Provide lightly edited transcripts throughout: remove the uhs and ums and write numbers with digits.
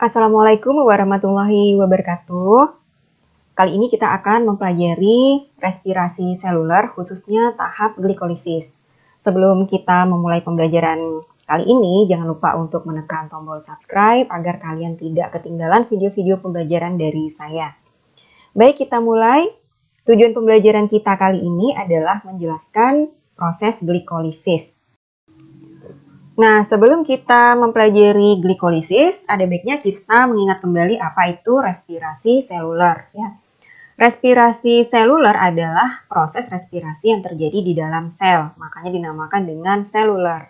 Assalamualaikum warahmatullahi wabarakatuh. Kali ini kita akan mempelajari respirasi seluler, khususnya tahap glikolisis. Sebelum kita memulai pembelajaran kali ini, jangan lupa untuk menekan tombol subscribe agar kalian tidak ketinggalan video-video pembelajaran dari saya. Baik, kita mulai. Tujuan pembelajaran kita kali ini adalah menjelaskan proses glikolisis. Nah, sebelum kita mempelajari glikolisis, ada baiknya kita mengingat kembali apa itu respirasi seluler. Ya. Respirasi seluler adalah proses respirasi yang terjadi di dalam sel, makanya dinamakan dengan seluler.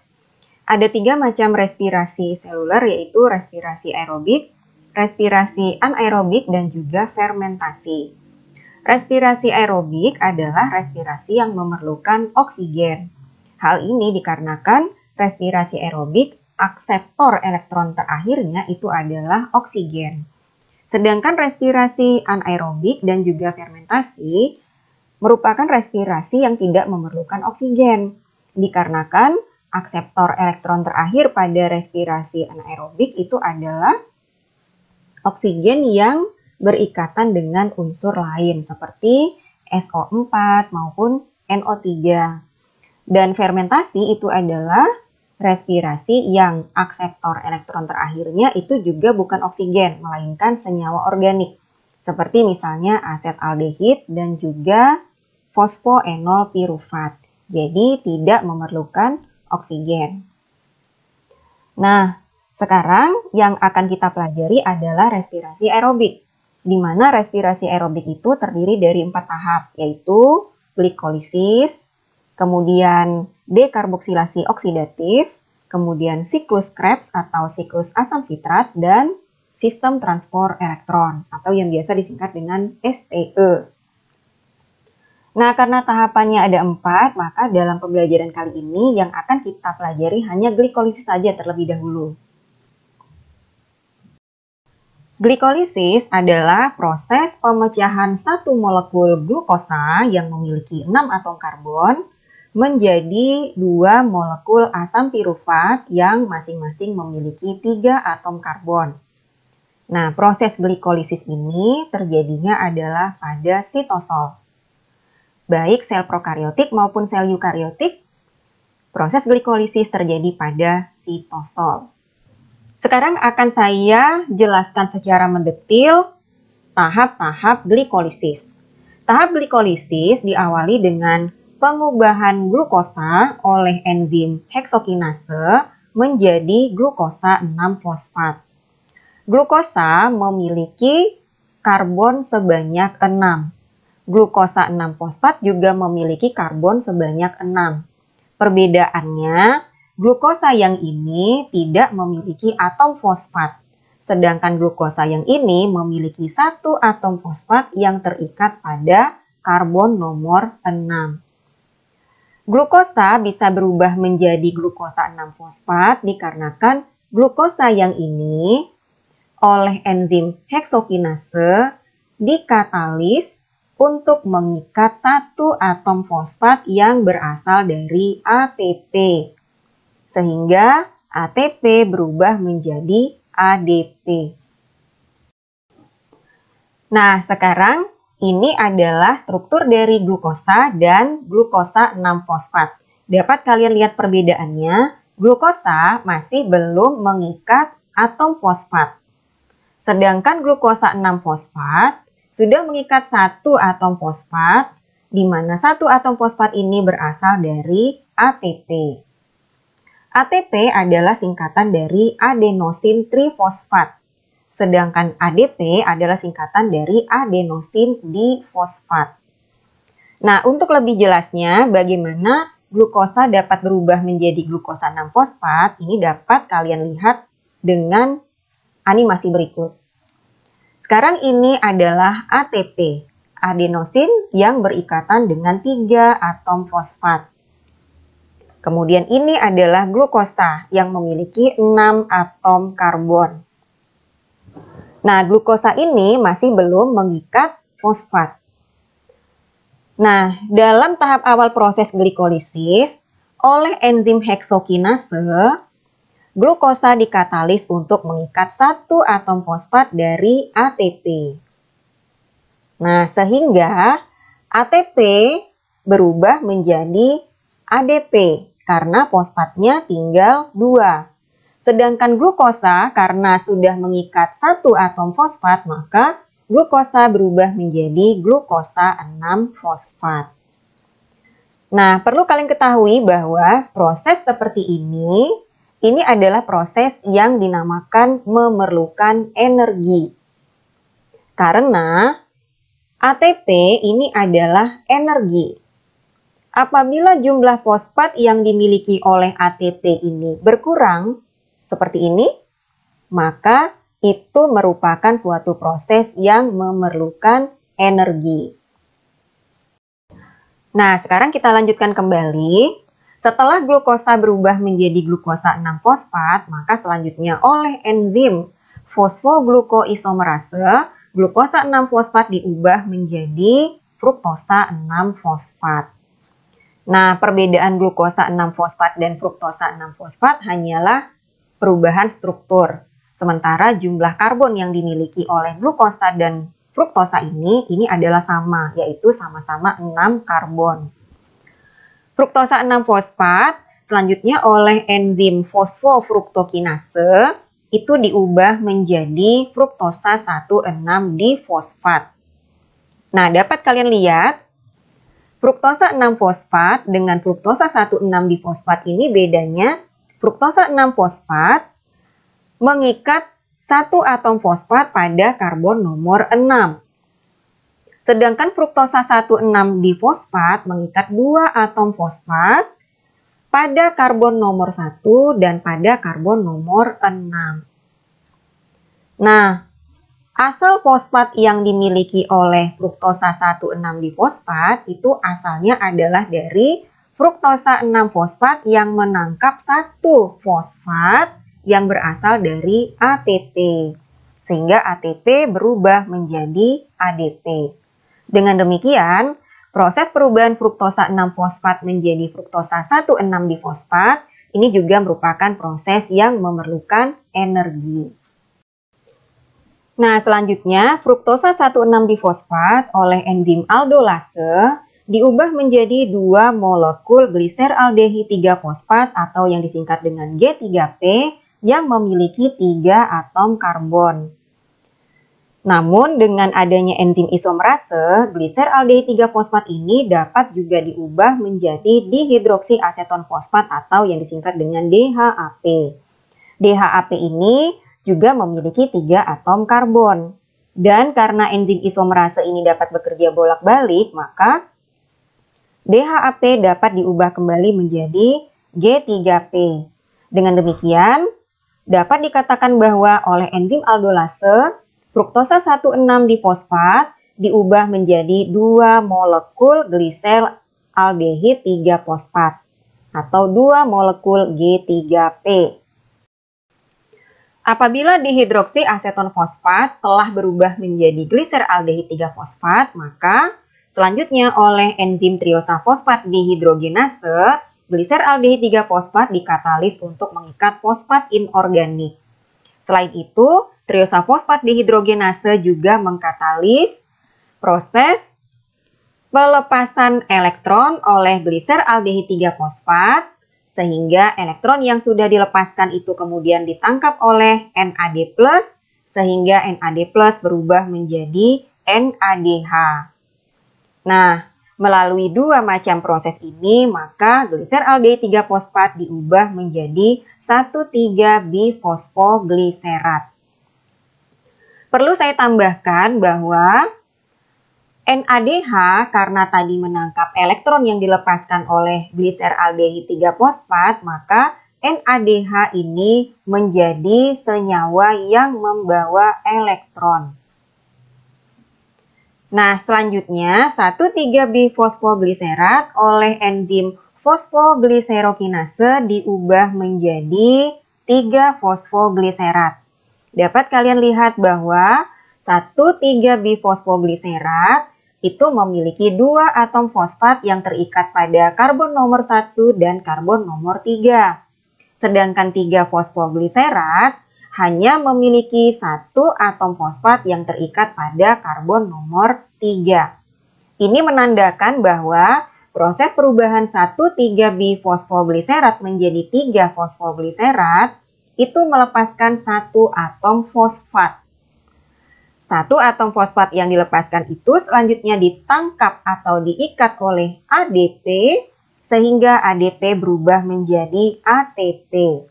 Ada 3 macam respirasi seluler, yaitu respirasi aerobik, respirasi anaerobik, dan juga fermentasi. Respirasi aerobik adalah respirasi yang memerlukan oksigen. Hal ini dikarenakan respirasi aerobik, akseptor elektron terakhirnya itu adalah oksigen. Sedangkan respirasi anaerobik dan juga fermentasi merupakan respirasi yang tidak memerlukan oksigen. Dikarenakan akseptor elektron terakhir pada respirasi anaerobik itu adalah oksigen yang berikatan dengan unsur lain seperti SO4 maupun NO3. Dan fermentasi itu adalah respirasi yang akseptor elektron terakhirnya itu juga bukan oksigen, melainkan senyawa organik. Seperti misalnya asetaldehid dan juga fosfoenol pirufat. Jadi tidak memerlukan oksigen. Nah, sekarang yang akan kita pelajari adalah respirasi aerobik. Di mana respirasi aerobik itu terdiri dari 4 tahap, yaitu glikolisis, kemudian dekarboksilasi oksidatif, kemudian siklus Krebs atau siklus asam sitrat, dan sistem transport elektron atau yang biasa disingkat dengan STE. Nah, karena tahapannya ada 4, maka dalam pembelajaran kali ini yang akan kita pelajari hanya glikolisis saja terlebih dahulu. Glikolisis adalah proses pemecahan satu molekul glukosa yang memiliki 6 atom karbon menjadi 2 molekul asam pirufat yang masing-masing memiliki 3 atom karbon. Nah, proses glikolisis ini terjadinya adalah pada sitosol. Baik sel prokariotik maupun sel eukariotik, proses glikolisis terjadi pada sitosol. Sekarang akan saya jelaskan secara mendetil tahap-tahap glikolisis. Tahap glikolisis diawali dengan pengubahan glukosa oleh enzim heksokinase menjadi glukosa 6-fosfat. Glukosa memiliki karbon sebanyak 6. Glukosa 6-fosfat juga memiliki karbon sebanyak 6. Perbedaannya, glukosa yang ini tidak memiliki atom fosfat, sedangkan glukosa yang ini memiliki 1 atom fosfat yang terikat pada karbon nomor 6. Glukosa bisa berubah menjadi glukosa 6-fosfat dikarenakan glukosa yang ini oleh enzim heksokinase dikatalis untuk mengikat 1 atom fosfat yang berasal dari ATP. Sehingga ATP berubah menjadi ADP. Nah, sekarang ini adalah struktur dari glukosa dan glukosa 6-fosfat. Dapat kalian lihat perbedaannya, glukosa masih belum mengikat atom fosfat. Sedangkan glukosa 6-fosfat sudah mengikat 1 atom fosfat, di mana 1 atom fosfat ini berasal dari ATP. ATP adalah singkatan dari adenosin trifosfat. Sedangkan ADP adalah singkatan dari adenosin difosfat. Nah, untuk lebih jelasnya bagaimana glukosa dapat berubah menjadi glukosa 6-fosfat, ini dapat kalian lihat dengan animasi berikut. Sekarang ini adalah ATP, adenosin yang berikatan dengan 3 atom fosfat. Kemudian ini adalah glukosa yang memiliki 6 atom karbon. Nah, glukosa ini masih belum mengikat fosfat. Nah, dalam tahap awal proses glikolisis, oleh enzim heksokinase, glukosa dikatalis untuk mengikat satu atom fosfat dari ATP. Nah, sehingga ATP berubah menjadi ADP karena fosfatnya tinggal 2. Sedangkan glukosa karena sudah mengikat satu atom fosfat, maka glukosa berubah menjadi glukosa 6-fosfat. Nah, perlu kalian ketahui bahwa proses seperti ini adalah proses yang dinamakan memerlukan energi. Karena ATP ini adalah energi. Apabila jumlah fosfat yang dimiliki oleh ATP ini berkurang, seperti ini, maka itu merupakan suatu proses yang memerlukan energi. Nah, sekarang kita lanjutkan kembali. Setelah glukosa berubah menjadi glukosa 6-fosfat, maka selanjutnya oleh enzim fosfoglukoisomerase, glukosa 6-fosfat diubah menjadi fruktosa 6-fosfat. Nah, perbedaan glukosa 6-fosfat dan fruktosa 6-fosfat hanyalah perubahan struktur. Sementara jumlah karbon yang dimiliki oleh glukosa dan fruktosa ini adalah sama, yaitu sama-sama 6 karbon. Fruktosa 6-fosfat selanjutnya oleh enzim fosfofruktokinase itu diubah menjadi fruktosa 1,6-difosfat. Nah, dapat kalian lihat, fruktosa 6-fosfat dengan fruktosa 1,6-difosfat ini bedanya, fruktosa 6-fosfat mengikat satu atom fosfat pada karbon nomor 6. Sedangkan fruktosa 1,6-difosfat mengikat 2 atom fosfat pada karbon nomor 1 dan pada karbon nomor 6. Nah, asal fosfat yang dimiliki oleh fruktosa 1,6-difosfat itu asalnya adalah dari fruktosa 6-fosfat yang menangkap satu fosfat yang berasal dari ATP, sehingga ATP berubah menjadi ADP. Dengan demikian, proses perubahan fruktosa 6-fosfat menjadi fruktosa 1,6-difosfat ini juga merupakan proses yang memerlukan energi. Nah, selanjutnya fruktosa 1,6-difosfat oleh enzim aldolase diubah menjadi 2 molekul gliseraldehid 3-fosfat atau yang disingkat dengan G3P yang memiliki 3 atom karbon. Namun dengan adanya enzim isomerase, gliseraldehid 3-fosfat ini dapat juga diubah menjadi dihidroksiaseton fosfat atau yang disingkat dengan DHAP. DHAP ini juga memiliki 3 atom karbon. Dan karena enzim isomerase ini dapat bekerja bolak-balik, maka DHAP dapat diubah kembali menjadi G3P. Dengan demikian, dapat dikatakan bahwa oleh enzim aldolase, fruktosa 1,6-difosfat diubah menjadi 2 molekul gliseraldehid 3-fosfat atau 2 molekul G3P. Apabila dihidroksiaseton fosfat telah berubah menjadi gliseraldehid 3-fosfat, maka selanjutnya oleh enzim triosa fosfat dihidrogenase, gliseraldehid 3-fosfat dikatalis untuk mengikat fosfat inorganik. Selain itu, triosa fosfat dihidrogenase juga mengkatalis proses pelepasan elektron oleh gliseraldehid 3-fosfat, sehingga elektron yang sudah dilepaskan itu kemudian ditangkap oleh NAD+, sehingga NAD+ berubah menjadi NADH. Nah, melalui 2 macam proses ini, maka gliseraldehid 3-fosfat diubah menjadi 1,3-bifosfogliserat. Perlu saya tambahkan bahwa NADH karena tadi menangkap elektron yang dilepaskan oleh gliseraldehid 3-fosfat, maka NADH ini menjadi senyawa yang membawa elektron. Nah, selanjutnya 1,3-bifosfogliserat oleh enzim fosfogliserokinase diubah menjadi 3-fosfogliserat. Dapat kalian lihat bahwa 1,3-bifosfogliserat itu memiliki 2 atom fosfat yang terikat pada karbon nomor 1 dan karbon nomor 3. Sedangkan 3 fosfogliserat hanya memiliki 1 atom fosfat yang terikat pada karbon nomor 3. Ini menandakan bahwa proses perubahan 1,3-bifosfogliserat menjadi 3 fosfogliserat itu melepaskan 1 atom fosfat. 1 atom fosfat yang dilepaskan itu selanjutnya ditangkap atau diikat oleh ADP sehingga ADP berubah menjadi ATP.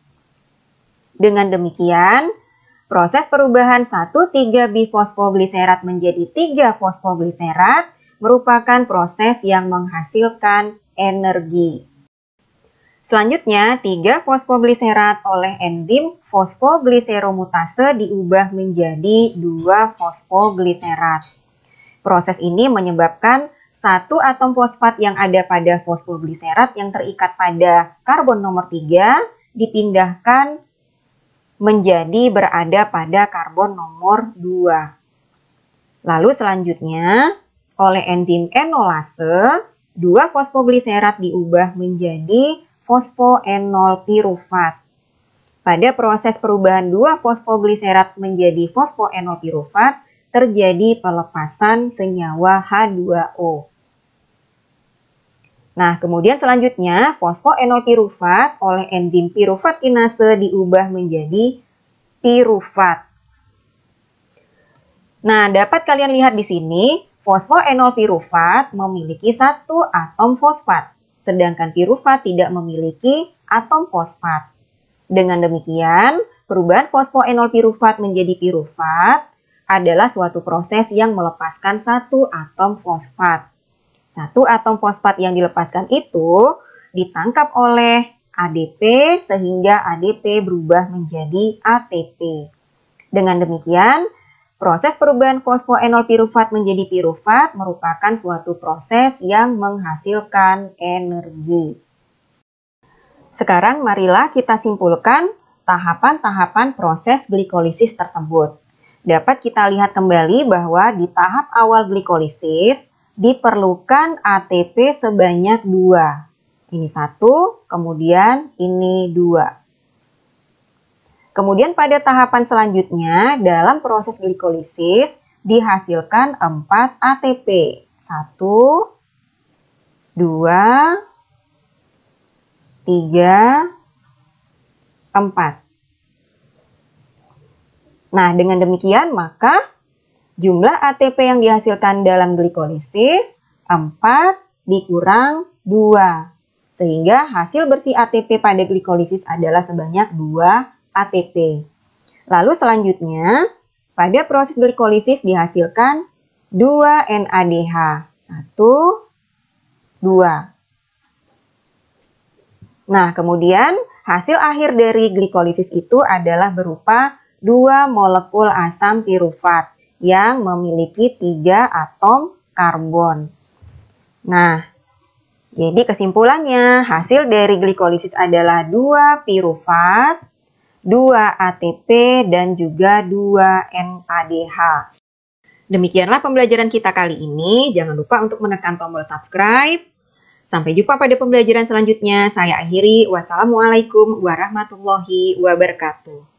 Dengan demikian, proses perubahan 1,3-bifosfogliserat menjadi 3 fosfogliserat merupakan proses yang menghasilkan energi. Selanjutnya, 3 fosfogliserat oleh enzim fosfogliseromutase diubah menjadi 2 fosfogliserat. Proses ini menyebabkan 1 atom fosfat yang ada pada fosfogliserat yang terikat pada karbon nomor 3 dipindahkan menjadi berada pada karbon nomor 2. Lalu selanjutnya, oleh enzim enolase, 2 fosfogliserat diubah menjadi fosfoenol pirufat. Pada proses perubahan 2 fosfogliserat menjadi fosfoenol pirufat, terjadi pelepasan senyawa H2O. Nah, kemudian selanjutnya fosfoenol pirufat oleh enzim pirufat kinase diubah menjadi pirufat. Nah, dapat kalian lihat di sini, fosfoenol pirufat memiliki 1 atom fosfat, sedangkan pirufat tidak memiliki atom fosfat. Dengan demikian, perubahan fosfoenol pirufat menjadi pirufat adalah suatu proses yang melepaskan 1 atom fosfat. 1 atom fosfat yang dilepaskan itu ditangkap oleh ADP sehingga ADP berubah menjadi ATP. Dengan demikian, proses perubahan fosfoenol pirufat menjadi pirufat merupakan suatu proses yang menghasilkan energi. Sekarang marilah kita simpulkan tahapan-tahapan proses glikolisis tersebut. Dapat kita lihat kembali bahwa di tahap awal glikolisis diperlukan ATP sebanyak 2. Ini 1, kemudian ini 2. Kemudian pada tahapan selanjutnya dalam proses glikolisis dihasilkan 4 ATP. 1, 2, 3, 4. Nah, dengan demikian maka jumlah ATP yang dihasilkan dalam glikolisis 4 dikurang 2. Sehingga hasil bersih ATP pada glikolisis adalah sebanyak 2 ATP. Lalu selanjutnya, pada proses glikolisis dihasilkan 2 NADH. 1, 2. Nah, kemudian hasil akhir dari glikolisis itu adalah berupa 2 molekul asam pirufat yang memiliki 3 atom karbon. Nah, jadi kesimpulannya hasil dari glikolisis adalah 2 pirufat, 2 ATP, dan juga 2 NADH. Demikianlah pembelajaran kita kali ini. Jangan lupa untuk menekan tombol subscribe. Sampai jumpa pada pembelajaran selanjutnya. Saya akhiri. Wassalamualaikum warahmatullahi wabarakatuh.